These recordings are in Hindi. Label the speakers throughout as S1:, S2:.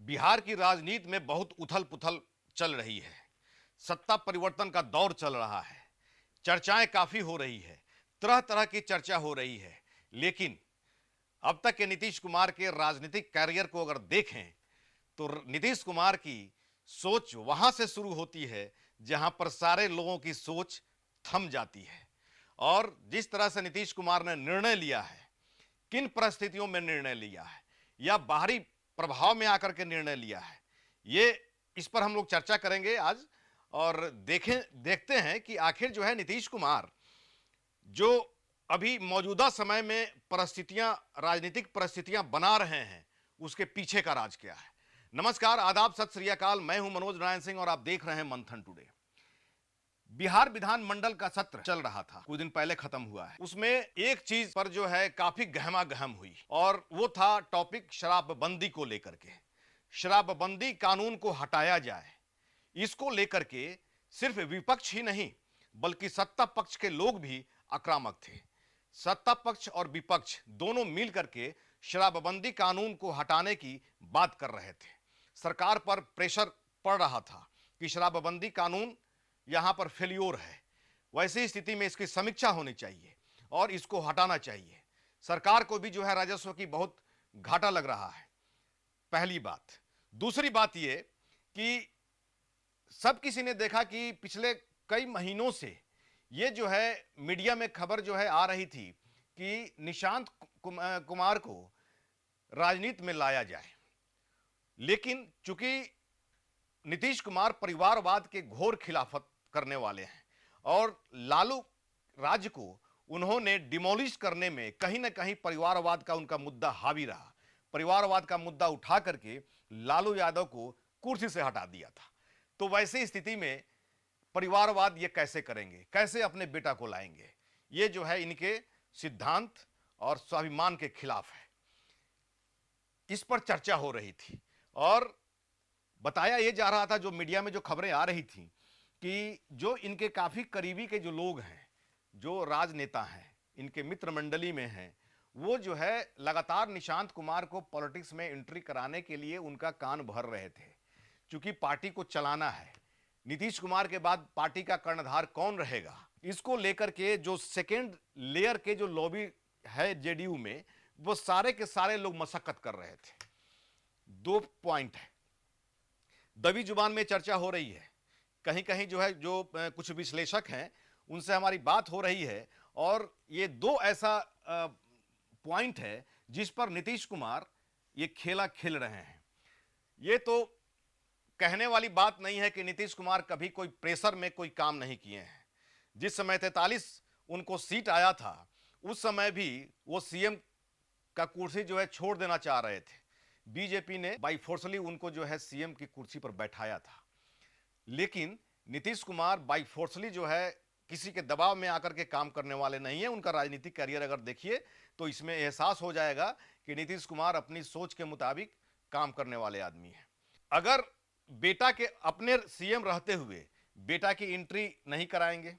S1: बिहार की राजनीति में बहुत उथल-पुथल चल रही है। सत्ता परिवर्तन का दौर चल रहा है। चर्चाएं काफी हो रही है। तरह-तरह की चर्चा हो रही है। लेकिन अब तक के नीतीश कुमार के राजनीतिक कैरियर को अगर देखें तो नीतीश कुमार की सोच वहां से शुरू होती है जहां पर सारे लोगों की सोच थम जाती है। और जिस तरह से नीतीश कुमार ने निर्णय लिया है, किन परिस्थितियों में निर्णय लिया है या बाहरी प्रभाव में आकर के निर्णय लिया है, ये इस पर हम लोग चर्चा करेंगे आज। और देखते हैं कि आखिर जो है नीतीश कुमार जो अभी मौजूदा समय में परिस्थितियां, राजनीतिक परिस्थितियां बना रहे हैं, उसके पीछे का राज क्या है। नमस्कार, आदाब, सत श्री अकाल। मैं हूं मनोज नारायण सिंह और आप देख रहे हैं मंथन टुडे। बिहार विधानमंडल का सत्र चल रहा था, कुछ दिन पहले खत्म हुआ है। उसमें एक चीज पर जो है काफी गहमागहम हुई और वो था टॉपिक शराबबंदी को लेकर के। शराबबंदी कानून को हटाया जाए, इसको लेकर के सिर्फ विपक्ष ही नहीं बल्कि सत्ता पक्ष के लोग भी आक्रामक थे। सत्ता पक्ष और विपक्ष दोनों मिल करके शराबबंदी कानून को हटाने की बात कर रहे थे। सरकार पर प्रेशर पड़ रहा था कि शराबबंदी कानून यहां पर फेल्योर है, वैसी स्थिति में इसकी समीक्षा होनी चाहिए और इसको हटाना चाहिए। सरकार को भी जो है राजस्व की बहुत घाटा लग रहा है, पहली बात। दूसरी बात यह कि सब किसी ने देखा कि पिछले कई महीनों से ये जो है मीडिया में खबर जो है आ रही थी कि निशांत कुमार को राजनीति में लाया जाए। लेकिन चूंकि नीतीश कुमार परिवारवाद के घोर खिलाफत करने वाले हैं और लालू राज्य को उन्होंने डिमोलिश करने में कहीं ना कहीं परिवारवाद का उनका मुद्दा हावी रहा। परिवारवाद का मुद्दा उठा करके लालू यादव को कुर्सी से हटा दिया था। तो वैसी स्थिति में परिवारवाद ये कैसे करेंगे, कैसे अपने बेटा को लाएंगे, ये जो है इनके सिद्धांत और स्वाभिमान के खिलाफ है। इस पर चर्चा हो रही थी और बताया यह जा रहा था, जो मीडिया में जो खबरें आ रही थी, कि जो इनके काफी करीबी के जो लोग हैं, जो राजनेता हैं, इनके मित्र मंडली में हैं, वो जो है लगातार निशांत कुमार को पॉलिटिक्स में एंट्री कराने के लिए उनका कान भर रहे थे। क्योंकि पार्टी को चलाना है, नीतीश कुमार के बाद पार्टी का कर्णधार कौन रहेगा, इसको लेकर के जो सेकेंड लेयर के जो लॉबी है जेडीयू में, वो सारे के सारे लोग मशक्कत कर रहे थे। दो पॉइंट है, दबी जुबान में चर्चा हो रही है, कहीं कहीं जो है जो कुछ विश्लेषक हैं उनसे हमारी बात हो रही है और ये दो ऐसा पॉइंट है जिस पर नीतीश कुमार ये खेला खेल रहे हैं। ये तो कहने वाली बात नहीं है कि नीतीश कुमार कभी कोई प्रेशर में कोई काम नहीं किए हैं। जिस समय 43 उनको सीट आया था, उस समय भी वो सीएम का कुर्सी जो है छोड़ देना चाह रहे थे। बीजेपी ने बाई फोर्सली उनको जो है सीएम की कुर्सी पर बैठाया था। लेकिन नीतीश कुमार बाई फोर्सली जो है किसी के दबाव में आकर के काम करने वाले नहीं है। उनका राजनीतिक करियर अगर देखिए तो इसमें एहसास हो जाएगा कि नीतीश कुमार अपनी सोच के मुताबिक काम करने वाले आदमी हैं। अगर बेटा के अपने सीएम रहते हुए बेटा की एंट्री नहीं कराएंगे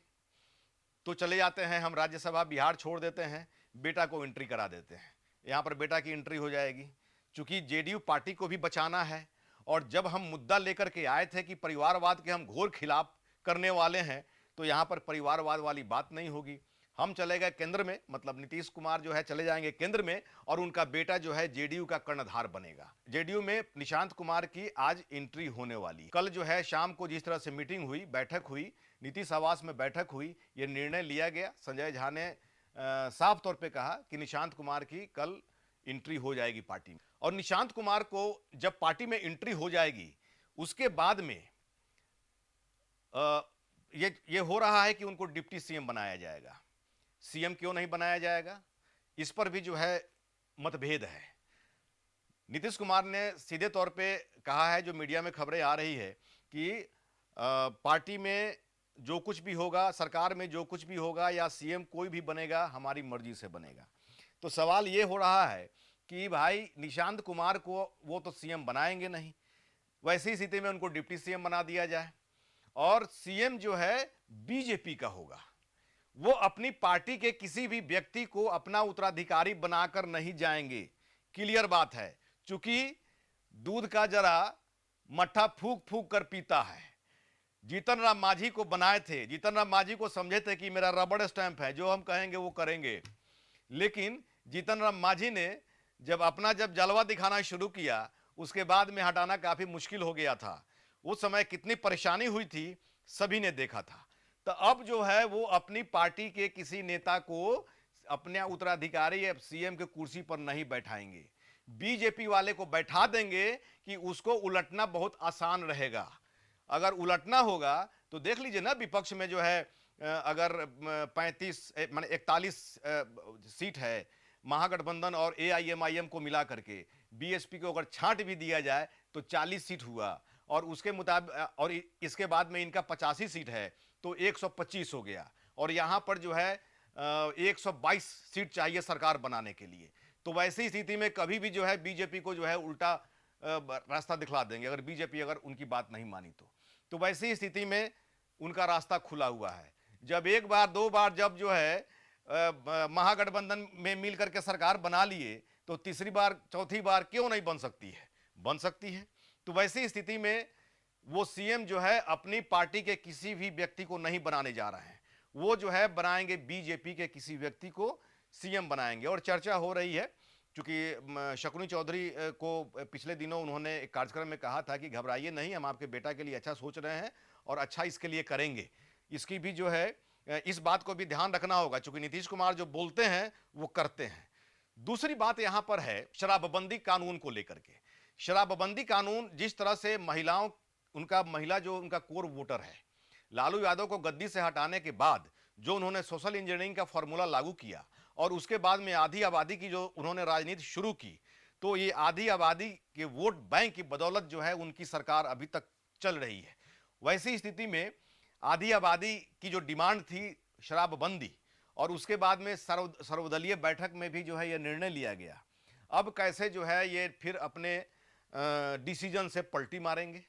S1: तो चले जाते हैं हम राज्यसभा, बिहार छोड़ देते हैं, बेटा को एंट्री करा देते हैं, यहां पर बेटा की एंट्री हो जाएगी। चूंकि जेडीयू पार्टी को भी बचाना है और जब हम मुद्दा लेकर के आए थे कि परिवारवाद के हम घोर खिलाफ करने वाले हैं, तो यहां पर परिवारवाद वाली बात नहीं होगी। हम चले गए केंद्र में, मतलब नीतीश कुमार जो है चले जाएंगे केंद्र में और उनका बेटा जो है जेडीयू का कर्णधार बनेगा। जेडीयू में निशांत कुमार की आज एंट्री होने वाली। कल जो है शाम को जिस तरह से मीटिंग हुई, बैठक हुई, नीतीश आवास में बैठक हुई, यह निर्णय लिया गया। संजय झा ने साफ तौर पर कहा कि निशांत कुमार की कल एंट्री हो जाएगी पार्टी में। और निशांत कुमार को जब पार्टी में एंट्री हो जाएगी, उसके बाद में ये हो रहा है कि उनको डिप्टी सीएम बनाया जाएगा। सीएम क्यों नहीं बनाया जाएगा, इस पर भी जो है मतभेद है। नीतीश कुमार ने सीधे तौर पे कहा है, जो मीडिया में खबरें आ रही है, कि पार्टी में जो कुछ भी होगा, सरकार में जो कुछ भी होगा या सीएम कोई भी बनेगा, हमारी मर्जी से बनेगा। तो सवाल ये हो रहा है कि भाई निशांत कुमार को वो तो सीएम बनाएंगे नहीं, वैसी स्थिति में उनको डिप्टी सीएम बना दिया जाए और सीएम जो है बीजेपी का होगा। वो अपनी पार्टी के किसी भी व्यक्ति को अपना उत्तराधिकारी बनाकर नहीं जाएंगे। क्लियर बात है। चूंकि दूध का जरा मट्ठा फूक फूक कर पीता है। जीतन राम मांझी को बनाए थे, जीतन राम मांझी को समझे थे कि मेरा रबड़ स्टैंप है, जो हम कहेंगे वो करेंगे। लेकिन जीतन राम मांझी ने जब जलवा दिखाना शुरू किया, उसके बाद में हटाना काफी मुश्किल हो गया था। उस समय कितनी परेशानी हुई थी सभी ने देखा था। तो अब जो है वो अपनी पार्टी के किसी नेता को अपने उत्तराधिकारी या सीएम के कुर्सी पर नहीं बैठाएंगे, बीजेपी वाले को बैठा देंगे कि उसको उलटना बहुत आसान रहेगा। अगर उलटना होगा तो देख लीजिए ना, विपक्ष में जो है अगर 35 माने 41 सीट है महागठबंधन और एआईएमआईएम को मिला करके, बीएसपी को अगर छांट भी दिया जाए तो 40 सीट हुआ, और उसके मुताबिक और इसके बाद में इनका 85 सीट है तो 125 हो गया। और यहां पर जो है 122 सीट चाहिए सरकार बनाने के लिए। तो वैसी स्थिति में कभी भी जो है बीजेपी को जो है उल्टा रास्ता दिखला देंगे, अगर बीजेपी अगर उनकी बात नहीं मानी तो वैसी स्थिति में उनका रास्ता खुला हुआ है। जब एक बार दो बार जब जो है महागठबंधन में मिल करके सरकार बना लिए, तो तीसरी बार चौथी बार क्यों नहीं बन सकती है, बन सकती है। तो वैसी स्थिति में वो सीएम जो है अपनी पार्टी के किसी भी व्यक्ति को नहीं बनाने जा रहे हैं, वो जो है बनाएंगे बीजेपी के किसी व्यक्ति को सीएम बनाएंगे। और चर्चा हो रही है, क्योंकि शकुनी चौधरी को पिछले दिनों उन्होंने एक कार्यक्रम में कहा था कि घबराइए नहीं, हम आपके बेटा के लिए अच्छा सोच रहे हैं और अच्छा इसके लिए करेंगे। इसकी भी जो है इस बात को भी ध्यान रखना होगा, क्योंकि नीतीश कुमार जो बोलते हैं वो करते हैं। दूसरी बात यहां पर है शराबबंदी कानून को लेकर के। शराबबंदी कानून जिस तरह से महिला जो उनका कोर वोटर है, लालू यादव को गद्दी से हटाने के बाद जो उन्होंने सोशल इंजीनियरिंग का फॉर्मूला लागू किया और उसके बाद में आधी आबादी की जो उन्होंने राजनीति शुरू की, तो ये आधी आबादी के वोट बैंक की बदौलत जो है उनकी सरकार अभी तक चल रही है। वैसी स्थिति में आधी आबादी की जो डिमांड थी शराबबंदी, और उसके बाद में सर्वदलीय बैठक में भी जो है ये निर्णय लिया गया। अब कैसे जो है ये फिर अपने डिसीजन से पलटी मारेंगे।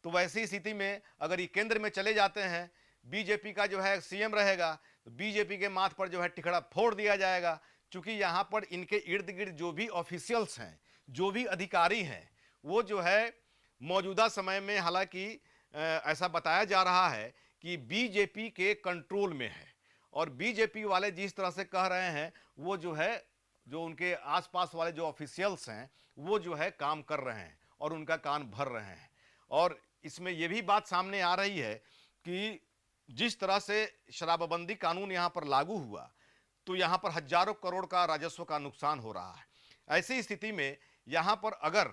S1: तो वैसी स्थिति में अगर ये केंद्र में चले जाते हैं, बीजेपी का जो है सीएम रहेगा, तो बीजेपी के माथ पर जो है टिकड़ा फोड़ दिया जाएगा। क्योंकि यहाँ पर इनके इर्द गिर्द जो भी ऑफिशियल्स हैं, जो भी अधिकारी हैं, वो जो है मौजूदा समय में हालांकि ऐसा बताया जा रहा है कि बीजेपी के कंट्रोल में है, और बीजेपी वाले जिस तरह से कह रहे हैं वो जो है जो उनके आसपास वाले जो ऑफिशियल्स हैं वो जो है काम कर रहे हैं और उनका कान भर रहे हैं। और इसमें यह भी बात सामने आ रही है कि जिस तरह से शराबबंदी कानून यहाँ पर लागू हुआ, तो यहाँ पर हजारों करोड़ का राजस्व का नुकसान हो रहा है। ऐसी स्थिति में यहाँ पर अगर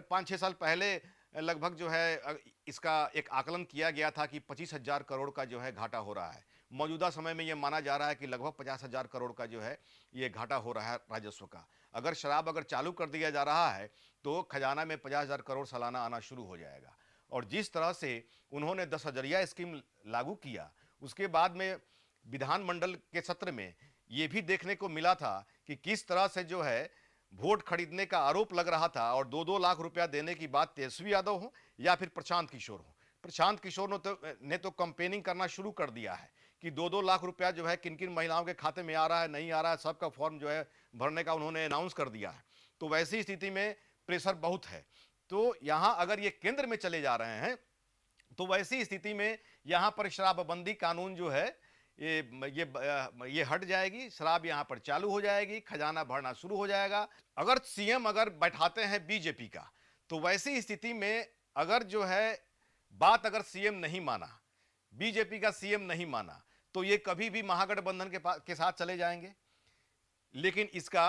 S1: 5-6 साल पहले लगभग जो है इसका एक आकलन किया गया था कि 25,000 करोड़ का जो है घाटा हो रहा है। मौजूदा समय में यह माना जा रहा है कि लगभग 50,000 करोड़ का जो है ये घाटा हो रहा है राजस्व का। अगर शराब अगर चालू कर दिया जा रहा है तो खजाना में 50,000 करोड़ सालाना आना शुरू हो जाएगा। और जिस तरह से उन्होंने 10,000 स्कीम लागू किया, उसके बाद में विधानमंडल के सत्र में ये भी देखने को मिला था कि किस तरह से जो है वोट खरीदने का आरोप लग रहा था, और 2-2 लाख रुपया देने की बात तेजस्वी यादव हो या फिर प्रशांत किशोर हो। प्रशांत किशोर ने तो कंपेनिंग करना शुरू कर दिया है कि 2-2 लाख रुपया जो है किन किन महिलाओं के खाते में आ रहा है, नहीं आ रहा है, सबका फॉर्म जो है भरने का उन्होंने अनाउंस कर दिया है। तो वैसी स्थिति में प्रेशर बहुत है। तो यहाँ अगर ये केंद्र में चले जा रहे हैं तो वैसी स्थिति में यहाँ पर शराबबंदी कानून जो है ये हट जाएगी, शराब यहाँ पर चालू हो जाएगी, खजाना भरना शुरू हो जाएगा। अगर सीएम अगर बैठाते हैं बीजेपी का, तो वैसी स्थिति में अगर जो है बात अगर सीएम नहीं माना, बीजेपी का सीएम नहीं माना, तो ये कभी भी महागठबंधन के साथ चले जाएंगे। लेकिन इसका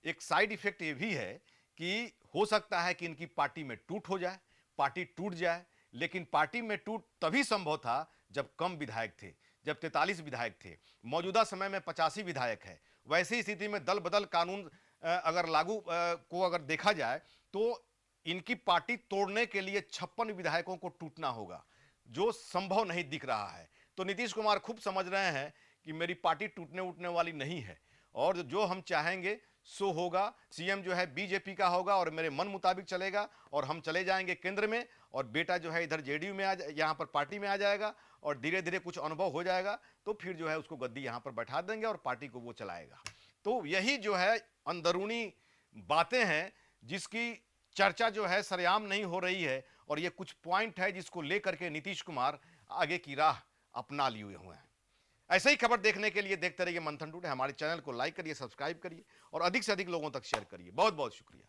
S1: एक साइड इफेक्ट ये भी है कि हो सकता है कि इनकी पार्टी में टूट हो जाए, पार्टी टूट जाए। लेकिन पार्टी में टूट तभी संभव था जब कम विधायक थे, जब 43 विधायक थे। मौजूदा समय में 85 विधायक है। वैसी स्थिति में दल बदल कानून अगर लागू को अगर देखा जाए तो इनकी पार्टी तोड़ने के लिए 56 विधायकों को टूटना होगा, जो संभव नहीं दिख रहा है। तो नीतीश कुमार खूब समझ रहे हैं कि मेरी पार्टी टूटने उठने वाली नहीं है, और जो हम चाहेंगे सो होगा। सीएम जो है बीजेपी का होगा और मेरे मन मुताबिक चलेगा, और हम चले जाएंगे केंद्र में, और बेटा जो है इधर जेडीयू में यहाँ पर पार्टी में आ जाएगा, और धीरे धीरे कुछ अनुभव हो जाएगा तो फिर जो है उसको गद्दी यहाँ पर बैठा देंगे और पार्टी को वो चलाएगा। तो यही जो है अंदरूनी बातें हैं जिसकी चर्चा जो है सरेआम नहीं हो रही है और ये कुछ पॉइंट है जिसको लेकर के नीतीश कुमार आगे की राह अपना लिए हुए हैं। ऐसे ही खबर देखने के लिए देखते रहिए मंथन टुडे। हमारे चैनल को लाइक करिए, सब्सक्राइब करिए और अधिक से अधिक लोगों तक शेयर करिए। बहुत बहुत शुक्रिया।